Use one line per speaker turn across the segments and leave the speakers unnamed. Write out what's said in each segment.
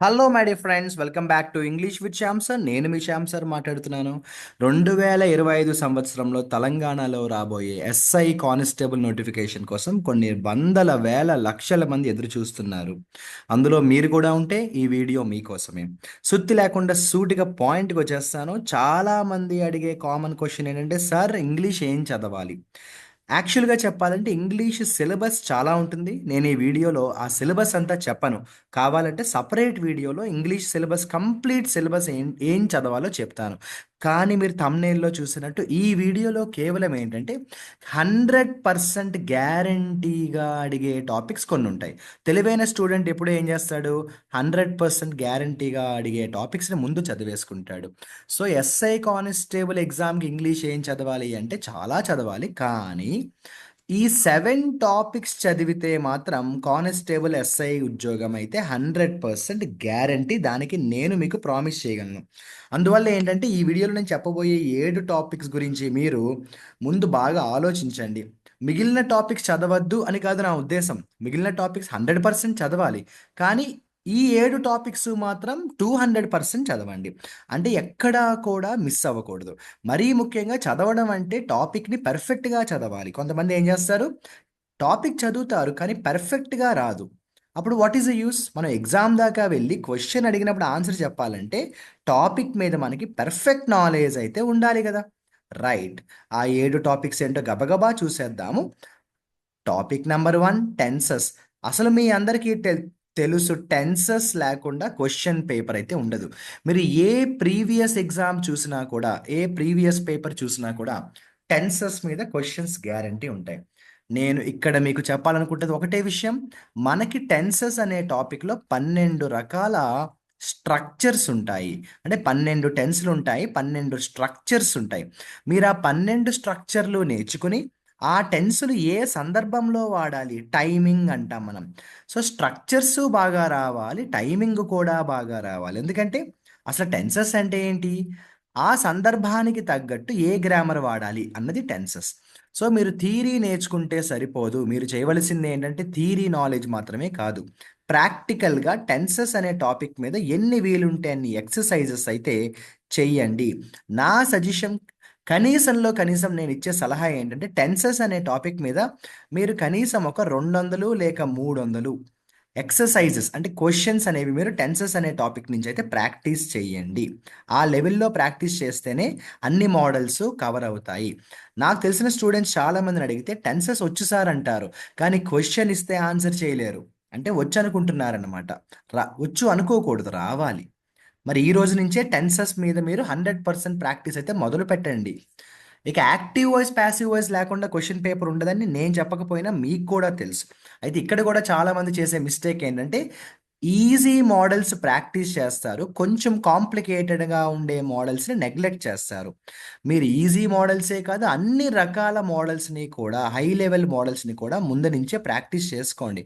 Hello my dear friends, welcome back to English with Shyam sir. నేను మీ Shyam sir మాట్లాడుతున్నాను. 2025 సంవత్సరంలో తెలంగాణలో రాబోయే ఎస్ఐ కానిస్టేబుల్ నోటిఫికేషన్ కోసం కొన్ని వందల వేల లక్షల మంది ఎదురు చూస్తున్నారు. అందులో మీరు కూడా ఉంటే ఈ వీడియో మీకోసమే. సుత్తి లేకుండా సూటిగా పాయింట్కి వచ్చేస్తాను. చాలామంది అడిగే కామన్ క్వశ్చన్ ఏంటంటే, సార్ ఇంగ్లీష్ ఏం చదవాలి? యాక్చువల్గా చెప్పాలంటే ఇంగ్లీష్ సిలబస్ చాలా ఉంటుంది. నేను ఈ వీడియోలో ఆ సిలబస్ అంతా చెప్పను. కావాలంటే సపరేట్ వీడియోలో ఇంగ్లీష్ సిలబస్, కంప్లీట్ సిలబస్ ఏం ఏం చదవాలో చెప్తాను. కానీ మీరు థంబ్‌నెయిల్‌లో చూసినట్టు ఈ వీడియోలో కేవలం ఏంటంటే 100% గ్యారంటీగా అడిగే టాపిక్స్ కొన్ని ఉంటాయి. తెలివైన స్టూడెంట్ ఎప్పుడు ఏం చేస్తాడు? 100% గ్యారంటీగా అడిగే టాపిక్స్‌ని ముందు చదివేసుకుంటాడు. సో, ఎస్ఐ కానిస్టేబుల్ ఎగ్జామ్‌కి ఇంగ్లీష్ ఏం చదవాలి అంటే చాలా చదవాలి. కానీ ఈ 7 టాపిక్స్ చదివితే మాత్రం కానిస్టేబుల్ ఎస్ఐ ఉద్యోగం అయితే 100% గ్యారంటీ. దానికి నేను మీకు ప్రామిస్ చేయగలను. అందువల్ల ఏంటంటే ఈ వీడియోలో నేను చెప్పబోయే 7 టాపిక్స్ గురించి మీరు ముందు బాగా ఆలోచించండి. మిగిలిన టాపిక్స్ చదవద్దు అని కాదు నా ఉద్దేశం. మిగిలిన టాపిక్స్ 100% చదవాలి. కానీ ఈ 7 టాపిక్స్ మాత్రం 200% చదవండి. అంటే ఎక్కడా కూడా మిస్ అవ్వకూడదు. మరీ ముఖ్యంగా చదవడం అంటే టాపిక్‌ని పర్ఫెక్ట్‌గా చదవాలి. కొంతమంది ఏం చేస్తారు? టాపిక్ చదువుతారు కానీ పర్ఫెక్ట్‌గా రాదు. అప్పుడు వాట్ ఈస్ ద యూజ్? మనం ఎగ్జామ్ దాకా వెళ్ళి క్వెషన్ అడిగినప్పుడు ఆన్సర్ చెప్పాలంటే టాపిక్ మీద మనకి పర్ఫెక్ట్ నాలెడ్జ్ అయితే ఉండాలి గదా! రైట్. ఆ 7 టాపిక్స్ ఏంటో గబగబా చూసేద్దాము. Topic number 1 tenses. అసలు మీ అందరికీ తెలుసు, టెన్సెస్ లేకుండా క్వెషన్ పేపర్ అయితే ఉండదు. మీరు ఏ ప్రీవియస్ ఎగ్జామ్ చూసినా కూడా, ఏ ప్రీవియస్ పేపర్ చూసినా కూడా టెన్సెస్ మీద క్వెషన్స్ గ్యారంటీ ఉంటాయి. నేను ఇక్కడ మీకు చెప్పాలనుకుంటేది ఒకటే విషయం. మనకి టెన్సెస్ అనే టాపిక్‌లో 12 రకాల స్ట్రక్చర్స్ ఉంటాయి. అంటే 12 టెన్స్‌లుంటాయి. 12 స్ట్రక్చర్స్ ఉంటాయి. మీరు ఆ 12 స్ట్రక్చర్‌లు నేర్చుకొని ఆ టెన్సులు ఏ సందర్భంలో వాడాలి? టైమింగ్ అంటాం మనం. సో, స్ట్రక్చర్సు బాగా రావాలి. టైమింగ్ కూడా బాగా రావాలి. ఎందుకంటే అసలు టెన్సెస్ అంటే ఏంటి? ఆ సందర్భానికి తగ్గట్టు ఏ గ్రామర్ వాడాలి అన్నది టెన్సెస్. సో, మీరు థియరీ నేర్చుకుంటే సరిపోదు. మీరు చేయవలసింది ఏంటంటే థియరీ నాలెడ్జ్ మాత్రమే కాదు. ప్రాక్టికల్‌గా టెన్సెస్ అనే టాపిక్ మీద ఎన్ని వీలుంటే అన్ని ఎక్సర్‌సైజెస్ అయితే చెయ్యండి. నా సజెషన్, కనీసంలో కనీసం నేనిచ్చే సలహా ఏంటంటే, టెన్సెస్ అనే టాపిక్ మీద మీరు కనీసం ఒక 200 లేక 300 ఎక్సర్‌సైజెస్ అంటే క్వెషన్స్ అనేవి మీరు టెన్సెస్ అనే టాపిక్ నుంచయితే ప్రాక్టీస్ చేయండి. ఆ లెవెల్‌లో ప్రాక్టీస్ చేస్తేనే అన్ని మోడల్స్ కవర్ అవుతాయి. నాకు తెలిసిన స్టూడెంట్స్ చాలామందిని అడిగితే టెన్సెస్ వచ్చు సార్ అంటారు. కానీ క్వెషన్ ఇస్తే ఆన్సర్ చేయలేరు. అంటే వచ్చనుకుంటున్నారనమాట. వచ్చు అనుకోకూడదు, రావాలి. మరి ఈ రోజు నుంచే టెన్సెస్ మీద మీరు 100% ప్రాక్టీస్ అయితే మొదలుపెట్టండి. ఇక యాక్టివ్ వాయిస్, పాసివ్ వాయిస్ లేకుండా క్వెషన్ పేపర్ ఉండదని నేను చెప్పకపోయినా మీకు కూడా తెలుసు. అయితే ఇక్కడ కూడా చాలామంది చేసే మిస్టేక్ ఏంటంటే, ఈజీ మోడల్స్ ప్రాక్టీస్ చేస్తారు. కొంచెం కాంప్లికేటెడ్‌గా ఉండే మోడల్స్‌ని నెగ్లెక్ట్ చేస్తారు. మీరు ఈజీ మోడల్సే కాదు, అన్ని రకాల మోడల్స్‌ని కూడా, హై లెవెల్ మోడల్స్‌ని కూడా ముందు నుంచే ప్రాక్టీస్ చేసుకోండి.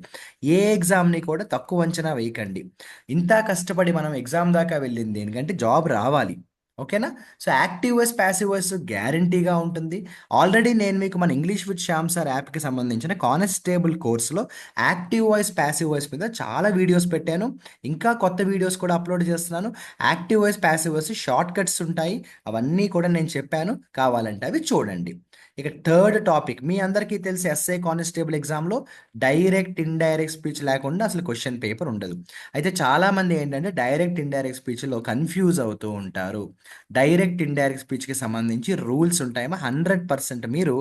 ఏ ఎగ్జామ్‌ని కూడా తక్కువ అంచనా వేయకండి. ఇంత కష్టపడి మనం ఎగ్జామ్ దాకా వెళ్ళింది దేనికంటే జాబ్ రావాలి. ఓకేనా? So, active voice, passive voice గ్యారంటీగా ఉంటుంది. ఆల్రెడీ నేను మీకు మన ఇంగ్లీష్ విత్ శ్యామ్ సార్ యాప్‌కి సంబంధించిన కానిస్టేబుల్ కోర్స్‌లో యాక్టివ్ వాయిస్, పాసివ్ వాయిస్ మీద చాలా వీడియోస్ పెట్టాను. ఇంకా కొత్త వీడియోస్ కూడా అప్‌లోడ్ చేస్తున్నాను. Active voice, passive voice short cuts ఉంటాయి. అవన్నీ కూడా నేను చెప్పాను. కావాలంటే అవి చూడండి. ఇక థర్డ్ టాపిక్, మీ అందరికీ తెలిసి ఎస్ఐ కానిస్టేబుల్ ఎగ్జామ్‌లో డైరెక్ట్, ఇండైరెక్ట్ స్పీచ్ లేకుండా అసలు క్వెషన్ పేపర్ ఉండదు. అయితే చాలామంది ఏంటంటే డైరెక్ట్, ఇండైరెక్ట్ స్పీచ్‌లో కన్‌ఫ్యూజ్ అవుతూ ఉంటారు. డైరెక్ట్, ఇండైరెక్ట్ స్పీచ్‌కి సంబంధించి రూల్స్ ఉంటాయేమో. 100% మీరు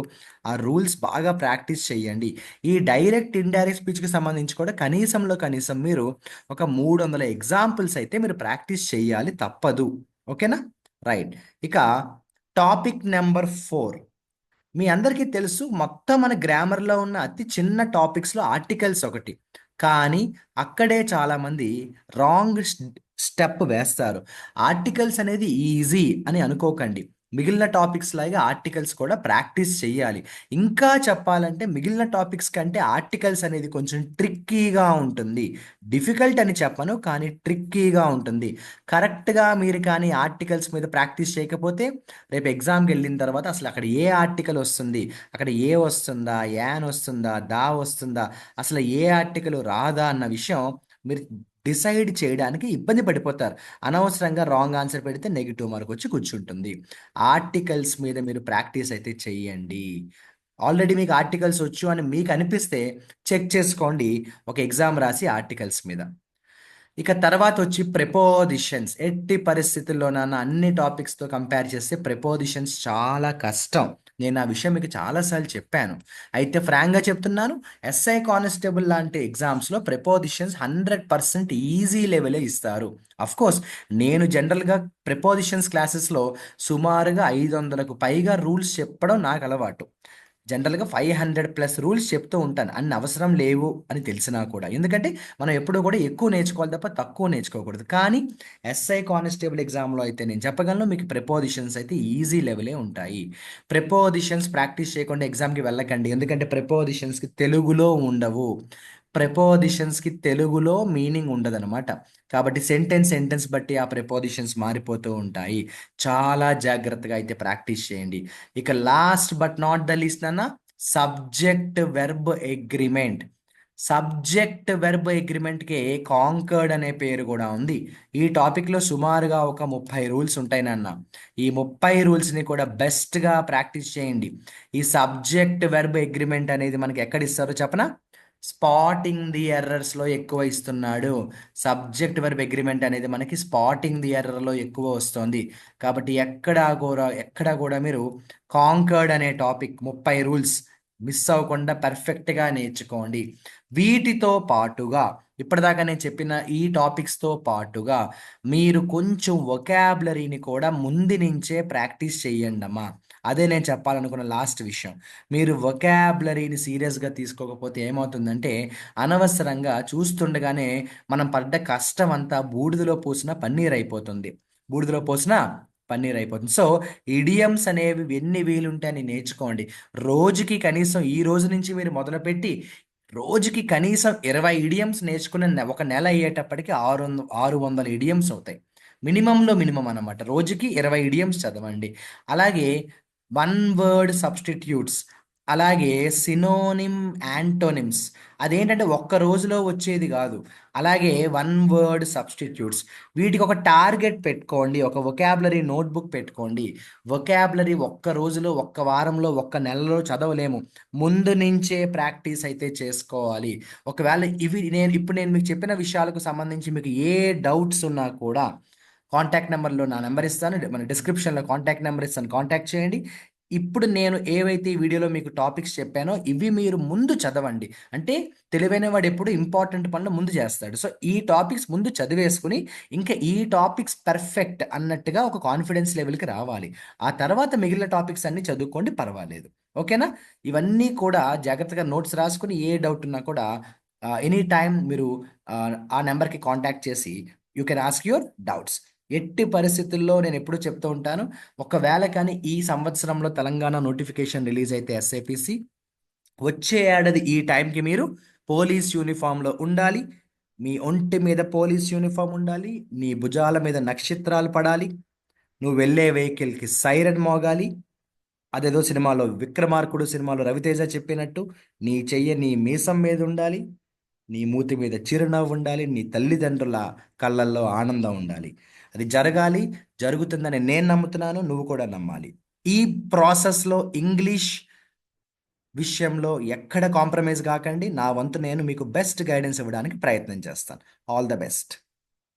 ఆ రూల్స్ బాగా ప్రాక్టీస్ చేయండి. ఈ డైరెక్ట్, ఇండైరెక్ట్ స్పీచ్‌కి సంబంధించి కూడా కనీసంలో కనీసం మీరు ఒక 300 ఎగ్జాంపుల్స్ అయితే మీరు ప్రాక్టీస్ చేయాలి, తప్పదు. ఓకేనా? రైట్. ఇక టాపిక్ నంబర్ 4, మీ అందరికీ తెలుసు, మొత్తం మన గ్రామర్‌లో ఉన్న అతి చిన్న టాపిక్స్‌లో ఆర్టికల్స్ ఒకటి. కానీ అక్కడే చాలామంది రాంగ్ స్టెప్ వేస్తారు. ఆర్టికల్స్ అనేది ఈజీ అని అనుకోకండి. మిగిలిన టాపిక్స్ లాగా ఆర్టికల్స్ కూడా ప్రాక్టీస్ చెయ్యాలి. ఇంకా చెప్పాలంటే మిగిలిన టాపిక్స్ కంటే ఆర్టికల్స్ అనేది కొంచెం ట్రిక్కీగా ఉంటుంది. డిఫికల్ట్ అని చెప్పను, కానీ ట్రిక్కీగా ఉంటుంది. కరెక్ట్‌గా మీరు కానీ ఆర్టికల్స్ మీద ప్రాక్టీస్ చేయకపోతే రేపు ఎగ్జామ్‌కి వెళ్ళిన తర్వాత అసలు అక్కడ ఏ ఆర్టికల్ వస్తుంది? అక్కడ ఏ వస్తుందా? యాన్ వస్తుందా? దా వస్తుందా? అసలు ఏ ఆర్టికల్ రాదా? అన్న విషయం మీరు డిసైడ్ చేయడానికి ఇబ్బంది పడిపోతారు. అనవసరంగా రాంగ్ ఆన్సర్ పెడితే నెగిటివ్ మార్క్ వచ్చి కూర్చుంటుంది. ఆర్టికల్స్ మీద మీరు ప్రాక్టీస్ అయితే చెయ్యండి. ఆల్రెడీ మీకు ఆర్టికల్స్ వచ్చు అని మీకు అనిపిస్తే చెక్ చేసుకోండి ఒక ఎగ్జామ్ రాసి ఆర్టికల్స్ మీద. ఇక తర్వాత వచ్చి ప్రిపోజిషన్స్. ఎట్టి పరిస్థితుల్లోనన్నా అన్ని టాపిక్స్తో కంపేర్ చేస్తే ప్రిపోజిషన్స్ చాలా కష్టం. నేను ఆ విషయం మీకు చాలాసార్లు చెప్పాను. అయితే ఫ్రాంక్గా చెప్తున్నాను, ఎస్ఐ కానిస్టేబుల్ లాంటి ఎగ్జామ్స్లో ప్రిపోజిషన్స్ 100% ఈజీ లెవెలే ఇస్తారు. కోర్స్ నేను జనరల్గా ప్రిపోజిషన్స్ క్లాసెస్లో సుమారుగా 500కు పైగా రూల్స్ చెప్పడం నాకు అలవాటు. జనరల్గా 500+ రూల్స్ చెప్తూ ఉంటాను, అన్ని అవసరం లేవు అని తెలిసినా కూడా. ఎందుకంటే మనం ఎప్పుడూ కూడా ఎక్కువ నేర్చుకోవాలి తప్ప తక్కువ నేర్చుకోకూడదు. కానీ ఎస్ఐ కానిస్టేబుల్ ఎగ్జామ్లో అయితే నేను చెప్పగలను, మీకు ప్రిపోజిషన్స్ అయితే ఈజీ లెవెలే ఉంటాయి. ప్రిపోజిషన్స్ ప్రాక్టీస్ చేయకుండా ఎగ్జామ్కి వెళ్ళకండి, ఎందుకంటే ప్రిపోజిషన్స్కి తెలుగులో ఉండవు. ప్రిపోజిషన్స్కి తెలుగులో మీనింగ్ ఉండదన్నమాట. కాబట్టి సెంటెన్స్ బట్టి ఆ ప్రిపోజిషన్స్ మారిపోతూ ఉంటాయి. చాలా జాగ్రత్తగా అయితే ప్రాక్టీస్ చేయండి. ఇక last but not the least అన్న, subject verb agreement. Subject verb అగ్రిమెంట్కి కాంకర్డ్ అనే పేరు కూడా ఉంది. ఈ టాపిక్లో సుమారుగా ఒక 30 రూల్స్ ఉంటాయి నాన్న. ఈ 30 రూల్స్ని కూడా బెస్ట్గా ప్రాక్టీస్ చేయండి. ఈ సబ్జెక్ట్ వెర్బ్ అగ్రిమెంట్ అనేది మనకి ఎక్కడ ఇస్తారో చెప్పనా? స్పాటింగ్ ది ఎర్రర్స్లో ఎక్కువ ఇస్తున్నాడు. సబ్జెక్ట్ వెర్బ్ అగ్రిమెంట్ అనేది మనకి స్పాటింగ్ ది ఎర్రర్లో ఎక్కువ వస్తుంది. కాబట్టి ఎక్కడా కూడా మీరు కాంకర్డ్ అనే టాపిక్ 30 రూల్స్ మిస్ అవ్వకుండా పర్ఫెక్ట్గా నేర్చుకోండి. వీటితో పాటుగా ఇప్పటిదాకా నేను చెప్పిన ఈ టాపిక్స్తో పాటుగా మీరు కొంచెం వొకాబులరీని కూడా ముందు నుంచే ప్రాక్టీస్ చేయండి అమ్మా. అదే నేను చెప్పాలనుకున్న లాస్ట్ విషయం. మీరు వొకాబులరీని సీరియస్గా తీసుకోకపోతే ఏమవుతుందంటే, అనవసరంగా చూస్తుండగానే మనం పడ్డ కష్టం అంతా బూడిదలో పోసిన పన్నీర్ అయిపోతుంది. బూడిదలో పోసిన పన్నీర్ అయిపోతుంది. సో ఇడియమ్స్ అనేవి ఎన్ని వీలుంటే అని నేర్చుకోండి. రోజుకి కనీసం ఈ రోజు నుంచి మీరు మొదలుపెట్టి రోజుకి కనీసం 20 ఇడియమ్స్ నేర్చుకున్న ఒక నెల అయ్యేటప్పటికి 600 ఇడియమ్స్ అవుతాయి. మినిమంలో మినిమం అనమాట. రోజుకి 20 ఇడియమ్స్ చదవండి. అలాగే వన్ వర్డ్ సబ్స్టిట్యూట్స్, అలాగే సినోనిమ్, యాంటోనిమ్స్. అదేంటంటే ఒక్క రోజులో వచ్చేది కాదు. అలాగే వన్ వర్డ్ సబ్స్టిట్యూట్స్, వీటికి ఒక టార్గెట్ పెట్టుకోండి. ఒక వొకాబులరీ నోట్బుక్ పెట్టుకోండి. వొకాబులరీ ఒక్క రోజులో, ఒక్క వారంలో, ఒక్క నెలలో చదవలేము. ముందు నుంచే ప్రాక్టీస్ అయితే చేసుకోవాలి. ఒకవేళ ఇప్పుడు నేను మీకు చెప్పిన విషయాలకు సంబంధించి మీకు ఏ డౌట్స్ ఉన్నా కూడా కాంటాక్ట్ నెంబర్లో నా నెంబర్ ఇస్తాను, మన డిస్క్రిప్షన్లో కాంటాక్ట్ నెంబర్ ఇస్తాను, కాంటాక్ట్ చేయండి. ఇప్పుడు నేను ఏవైతే ఈ వీడియోలో మీకు టాపిక్స్ చెప్పానో ఇవి మీరు ముందు చదవండి. అంటే తెలివైన వాడు ఎప్పుడు ఇంపార్టెంట్ పనులు ముందు చేస్తాడు. సో ఈ టాపిక్స్ ముందు చదివేసుకుని ఇంకా ఈ టాపిక్స్ పర్ఫెక్ట్ అన్నట్టుగా ఒక కాన్ఫిడెన్స్ లెవెల్కి రావాలి. ఆ తర్వాత మిగిలిన టాపిక్స్ అన్ని చదువుకోండి, పర్వాలేదు. ఓకేనా? ఇవన్నీ కూడా జాగ్రత్తగా నోట్స్ రాసుకుని ఏ డౌట్ ఉన్నా కూడా ఎనీ టైం మీరు ఆ నెంబర్కి కాంటాక్ట్ చేసి you can ask your doubts. ఎట్టి పరిస్థితుల్లో నేను ఎప్పుడూ చెప్తూ ఉంటాను, ఒకవేళ కానీ ఈ సంవత్సరంలో తెలంగాణ నోటిఫికేషన్ రిలీజ్ అయితే ఎస్ఐపిసి, వచ్చే ఏడాది ఈ టైంకి మీరు పోలీస్ యూనిఫామ్లో ఉండాలి. మీ ఒంటి మీద పోలీస్ యూనిఫామ్ ఉండాలి. నీ భుజాల మీద నక్షత్రాలు పడాలి. నువ్వు వెళ్ళే వెహికల్కి సైరన్ మోగాలి. అదేదో సినిమాలో 'విక్రమార్కుడు' సినిమాలో రవితేజ చెప్పినట్టు నీ చెయ్యి నీ మీసం మీద ఉండాలి. నీ మూతి మీద చిరునవ్వు ఉండాలి. నీ తల్లిదండ్రుల కళ్ళల్లో ఆనందం ఉండాలి. అది జరగాలి. జరుగుతుందని నేను నమ్ముతున్నాను. నువ్వు కూడా నమ్మాలి. ఈ ప్రాసెస్లో ఇంగ్లీష్ విషయంలో ఎక్కడ కాంప్రమైజ్ కాకండి. నా వంతు నేను మీకు బెస్ట్ గైడెన్స్ ఇవ్వడానికి ప్రయత్నం చేస్తాను. All the best.